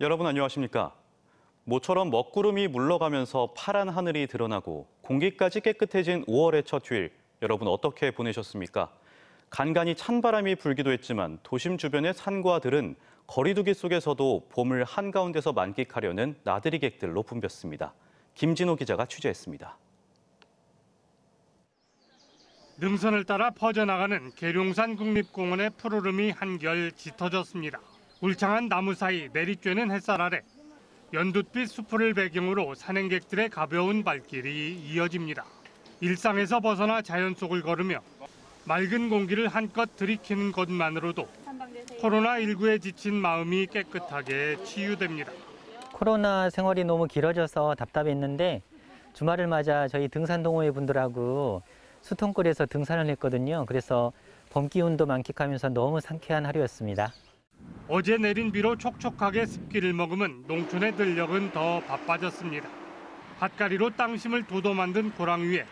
여러분 안녕하십니까? 모처럼 먹구름이 물러가면서 파란 하늘이 드러나고 공기까지 깨끗해진 5월의 첫 휴일, 여러분 어떻게 보내셨습니까? 간간히 찬바람이 불기도 했지만 도심 주변의 산과 들은 거리두기 속에서도 봄을 한가운데서 만끽하려는 나들이객들로 붐볐습니다. 김진호 기자가 취재했습니다. 능선을 따라 퍼져나가는 계룡산 국립공원의 푸르름이 한결 짙어졌습니다. 울창한 나무 사이 내리쬐는 햇살 아래 연두빛 수풀을 배경으로 산행객들의 가벼운 발길이 이어집니다. 일상에서 벗어나 자연 속을 걸으며 맑은 공기를 한껏 들이키는 것만으로도 코로나19에 지친 마음이 깨끗하게 치유됩니다. 코로나 생활이 너무 길어져서 답답했는데 주말을 맞아 저희 등산 동호회 분들하고 수통골에서 등산을 했거든요. 그래서 봄 기운도 만끽하면서 너무 상쾌한 하루였습니다. 어제 내린 비로 촉촉하게 습기를 머금은 농촌의 들녘은 더 바빠졌습니다. 밭가리로 땅심을 도도 만든 고랑 위에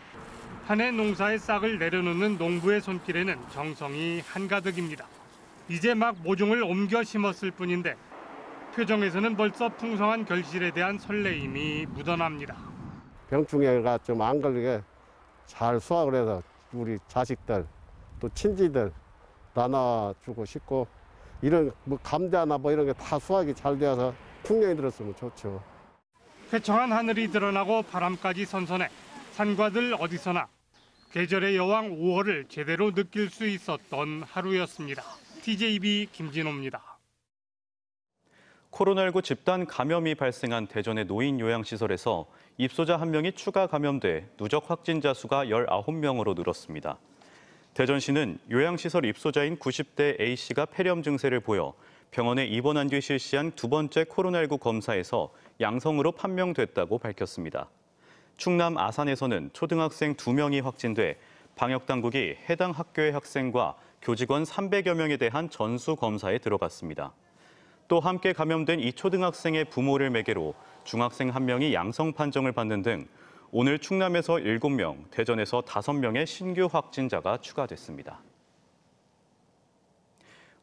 한 해 농사의 싹을 내려놓는 농부의 손길에는 정성이 한가득입니다. 이제 막 모종을 옮겨 심었을 뿐인데 표정에서는 벌써 풍성한 결실에 대한 설레임이 묻어납니다. 병충해가 좀 안 걸리게 잘 수확을 해서 우리 자식들 또 친지들 나눠주고 싶고 이런 뭐 감자나 뭐 이런 게 다 수확이 잘 되어서 풍년이 들었으면 좋죠. 쾌청한 하늘이 드러나고 바람까지 선선해 산과들 어디서나 계절의 여왕 5월을 제대로 느낄 수 있었던 하루였습니다. TJB 김진호입니다. 코로나19 집단 감염이 발생한 대전의 노인 요양시설에서 입소자 1명이 추가 감염돼 누적 확진자 수가 19명으로 늘었습니다. 대전시는 요양시설 입소자인 90대 A씨가 폐렴 증세를 보여 병원에 입원한 뒤 실시한 두 번째 코로나19 검사에서 양성으로 판명됐다고 밝혔습니다. 충남 아산에서는 초등학생 2명이 확진돼 방역당국이 해당 학교의 학생과 교직원 300여 명에 대한 전수 검사에 들어갔습니다. 또 함께 감염된 이 초등학생의 부모를 매개로 중학생 1명이 양성 판정을 받는 등 오늘 충남에서 7명, 대전에서 5명의 신규 확진자가 추가됐습니다.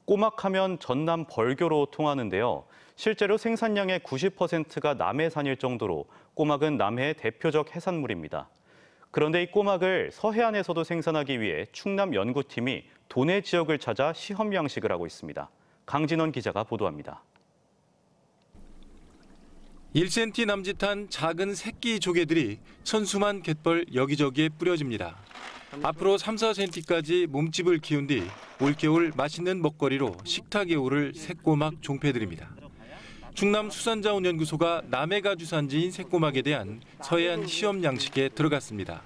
꼬막하면 전남 벌교로 통하는데요. 실제로 생산량의 90%가 남해산일 정도로 꼬막은 남해의 대표적 해산물입니다. 그런데 이 꼬막을 서해안에서도 생산하기 위해 충남 연구팀이 도내 지역을 찾아 시험 양식을 하고 있습니다. 강진원 기자가 보도합니다. 1cm 남짓한 작은 새끼 조개들이 천수만 갯벌 여기저기에 뿌려집니다. 앞으로 3, 4cm까지 몸집을 키운 뒤 올겨울 맛있는 먹거리로 식탁에 오를 새꼬막 종패들입니다. 충남 수산자원연구소가 남해가 주산지인 새꼬막에 대한 서해안 시험 양식에 들어갔습니다.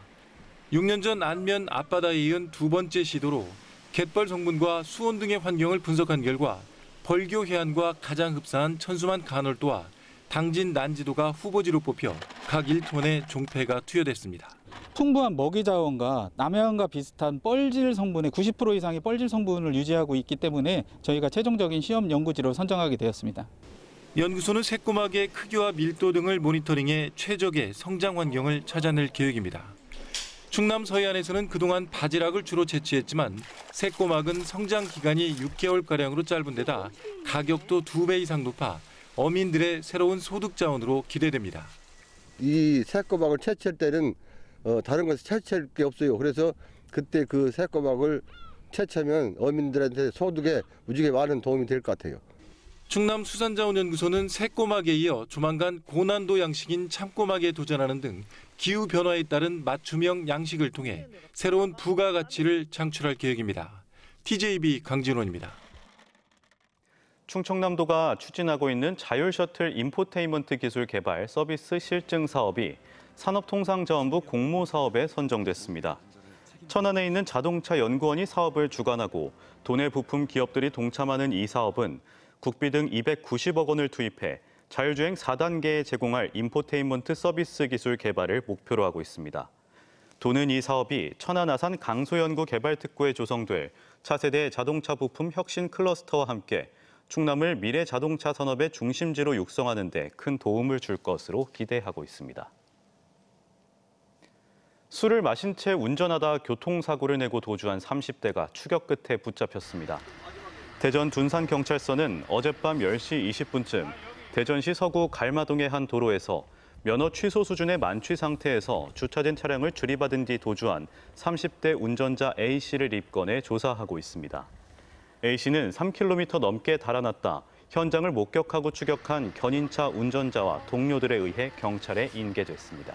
6년 전 안면 앞바다에 이은 두 번째 시도로 갯벌 성분과 수온 등의 환경을 분석한 결과 벌교 해안과 가장 흡사한 천수만 간월도와 당진 난지도가 후보지로 뽑혀 각 1톤의 종패가 투여됐습니다. 풍부한 먹이 자원과 남해안과 비슷한 뻘질 성분의 90% 이상의 뻘질 성분을 유지하고 있기 때문에 저희가 최종적인 시험 연구지로 선정하게 되었습니다. 연구소는 새꼬막의 크기와 밀도 등을 모니터링해 최적의 성장 환경을 찾아낼 계획입니다. 충남 서해안에서는 그동안 바지락을 주로 채취했지만 새꼬막은 성장 기간이 6개월가량으로 짧은 데다 가격도 2배 이상 높아 어민들의 새로운 소득 자원으로 기대됩니다. 이 새꼬막을 채취할 때는 다른 것을 채취할 게 없어요. 그래서 그때 그 새꼬막을 채취하면 어민들한테 소득에 무지개 많은 도움이 될 것 같아요. 충남 수산자원연구소는 새꼬막에 이어 조만간 고난도 양식인 참꼬막에 도전하는 등 기후 변화에 따른 맞춤형 양식을 통해 새로운 부가가치를 창출할 계획입니다. TJB 강진원입니다. 충청남도가 추진하고 있는 자율셔틀 인포테인먼트 기술 개발 서비스 실증 사업이 산업통상자원부 공모사업에 선정됐습니다. 천안에 있는 자동차 연구원이 사업을 주관하고 도내 부품 기업들이 동참하는 이 사업은 국비 등 290억 원을 투입해 자율주행 4단계에 제공할 인포테인먼트 서비스 기술 개발을 목표로 하고 있습니다. 도는 이 사업이 천안 아산 강소연구 개발특구에 조성될 차세대 자동차 부품 혁신 클러스터와 함께 충남을 미래 자동차 산업의 중심지로 육성하는 데 큰 도움을 줄 것으로 기대하고 있습니다. 술을 마신 채 운전하다 교통사고를 내고 도주한 30대가 추격 끝에 붙잡혔습니다. 대전 둔산경찰서는 어젯밤 10시 20분쯤 대전시 서구 갈마동의 한 도로에서 면허 취소 수준의 만취 상태에서 주차된 차량을 들이받은 뒤 도주한 30대 운전자 A씨를 입건해 조사하고 있습니다. A씨는 3km 넘게 달아났다 현장을 목격하고 추격한 견인차 운전자와 동료들에 의해 경찰에 인계됐습니다.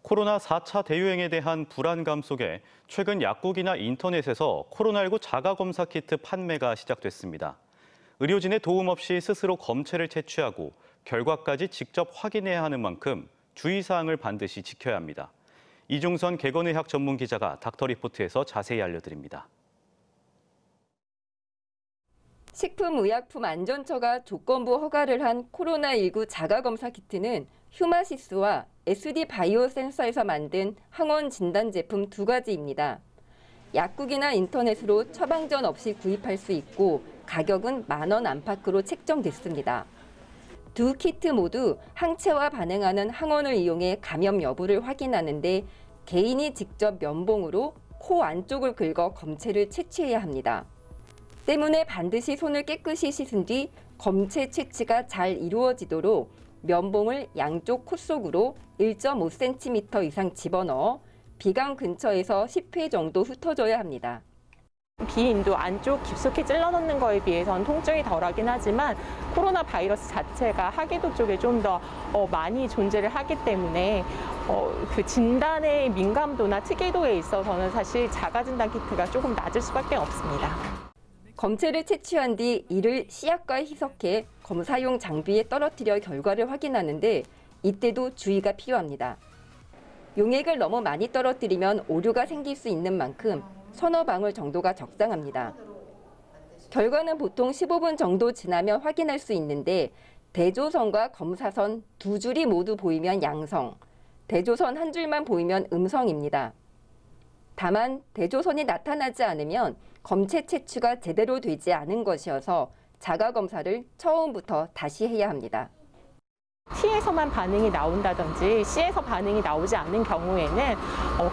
코로나 4차 대유행에 대한 불안감 속에 최근 약국이나 인터넷에서 코로나19 자가검사 키트 판매가 시작됐습니다. 의료진의 도움 없이 스스로 검체를 채취하고 결과까지 직접 확인해야 하는 만큼 주의사항을 반드시 지켜야 합니다. 이중선 개건의학 전문 기자가 닥터리포트에서 자세히 알려드립니다. 식품의약품안전처가 조건부 허가를 한 코로나19 자가검사 키트는 휴마시스와 SD 바이오 센서에서 만든 항원 진단 제품 2가지입니다. 약국이나 인터넷으로 처방전 없이 구입할 수 있고 가격은 10,000원 안팎으로 책정됐습니다. 두 키트 모두 항체와 반응하는 항원을 이용해 감염 여부를 확인하는데 개인이 직접 면봉으로 코 안쪽을 긁어 검체를 채취해야 합니다. 때문에 반드시 손을 깨끗이 씻은 뒤 검체 채취가 잘 이루어지도록 면봉을 양쪽 코 속으로 1.5cm 이상 집어넣어 비강 근처에서 10회 정도 흩어줘야 합니다. 비인도 안쪽 깊숙이 찔러 넣는 거에 비해서는 통증이 덜하긴 하지만 코로나 바이러스 자체가 하계도 쪽에 좀 더 많이 존재를 하기 때문에 그 진단의 민감도나 특이도에 있어서는 사실 자가진단 키트가 조금 낮을 수밖에 없습니다. 검체를 채취한 뒤 이를 시약과 희석해 검사용 장비에 떨어뜨려 결과를 확인하는데 이때도 주의가 필요합니다. 용액을 너무 많이 떨어뜨리면 오류가 생길 수 있는 만큼 서너 방울 정도가 적당합니다. 결과는 보통 15분 정도 지나면 확인할 수 있는데 대조선과 검사선 두 줄이 모두 보이면 양성, 대조선 한 줄만 보이면 음성입니다. 다만 대조선이 나타나지 않으면 검체 채취가 제대로 되지 않은 것이어서 자가검사를 처음부터 다시 해야 합니다. T에서만 반응이 나온다든지 C에서 반응이 나오지 않은 경우에는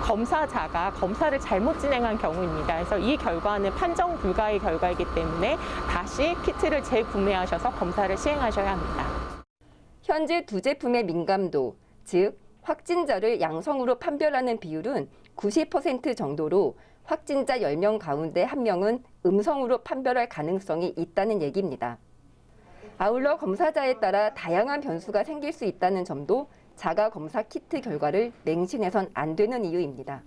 검사자가 검사를 잘못 진행한 경우입니다. 그래서 이 결과는 판정 불가의 결과이기 때문에 다시 키트를 재구매하셔서 검사를 시행하셔야 합니다. 현재 두 제품의 민감도, 즉 확진자를 양성으로 판별하는 비율은 90% 정도로 확진자 10명 가운데 1명은 음성으로 판별할 가능성이 있다는 얘기입니다. 아울러 검사자에 따라 다양한 변수가 생길 수 있다는 점도 자가검사 키트 결과를 맹신해선 안 되는 이유입니다.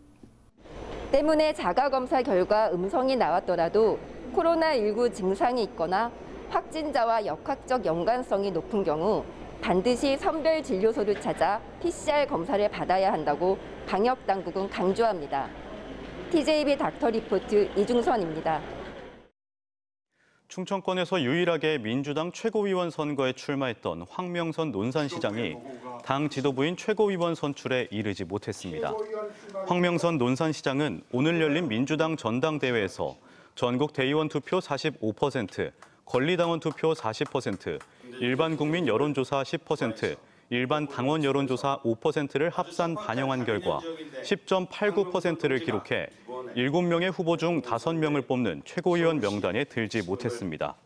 때문에 자가검사 결과 음성이 나왔더라도 코로나19 증상이 있거나 확진자와 역학적 연관성이 높은 경우 반드시 선별진료소를 찾아 PCR 검사를 받아야 한다고 방역당국은 강조합니다. TJB 닥터리포트 이중선입니다. 충청권에서 유일하게 민주당 최고위원 선거에 출마했던 황명선 논산시장이 당 지도부인 최고위원 선출에 이르지 못했습니다. 황명선 논산시장은 오늘 열린 민주당 전당대회에서 전국 대의원 투표 45%, 권리당원 투표 40%, 일반 국민 여론조사 10%, 일반 당원 여론조사 5%를 합산 반영한 결과 10.89%를 기록해 7명의 후보 중 5명을 뽑는 최고위원 명단에 들지 못했습니다.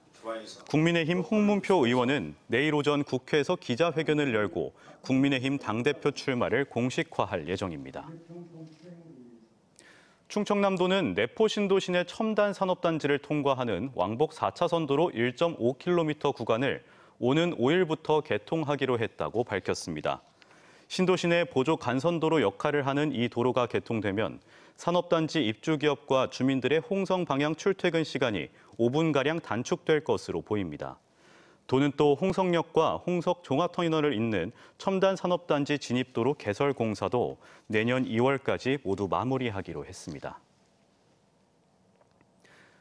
국민의힘 홍문표 의원은 내일 오전 국회에서 기자회견을 열고 국민의힘 당대표 출마를 공식화할 예정입니다. 충청남도는 내포 신도시내 첨단 산업단지를 통과하는 왕복 4차선 도로 1.5km 구간을 오는 5일부터 개통하기로 했다고 밝혔습니다. 신도시 내 보조 간선도로 역할을 하는 이 도로가 개통되면 산업단지 입주기업과 주민들의 홍성 방향 출퇴근 시간이 5분가량 단축될 것으로 보입니다. 도는 또 홍성역과 홍석 종합터미널을 잇는 첨단 산업단지 진입도로 개설 공사도 내년 2월까지 모두 마무리하기로 했습니다.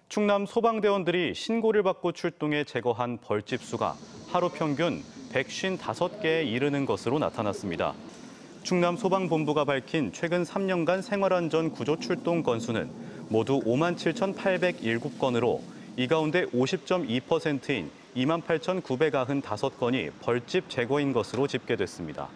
충남 소방대원들이 신고를 받고 출동해 제거한 벌집 수가 하루 평균 155개에 이르는 것으로 나타났습니다. 충남 소방본부가 밝힌 최근 3년간 생활안전 구조 출동 건수는 모두 57,807건으로 이 가운데 50.2%인 28,995건이 벌집 제거인 것으로 집계됐습니다.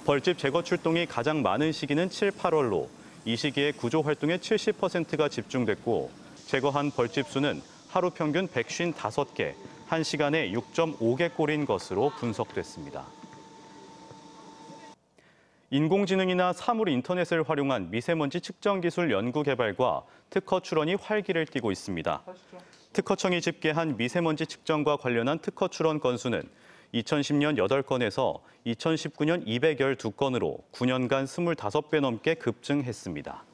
벌집 제거 출동이 가장 많은 시기는 7, 8월로 이 시기에 구조 활동의 70%가 집중됐고 제거한 벌집 수는 하루 평균 155개, 1시간에 6.5개 꼴인 것으로 분석됐습니다. 인공지능이나 사물 인터넷을 활용한 미세먼지 측정 기술 연구 개발과 특허 출원이 활기를 띠고 있습니다. 특허청이 집계한 미세먼지 측정과 관련한 특허 출원 건수는 2010년 8건에서 2019년 212건으로 9년간 25배 넘게 급증했습니다.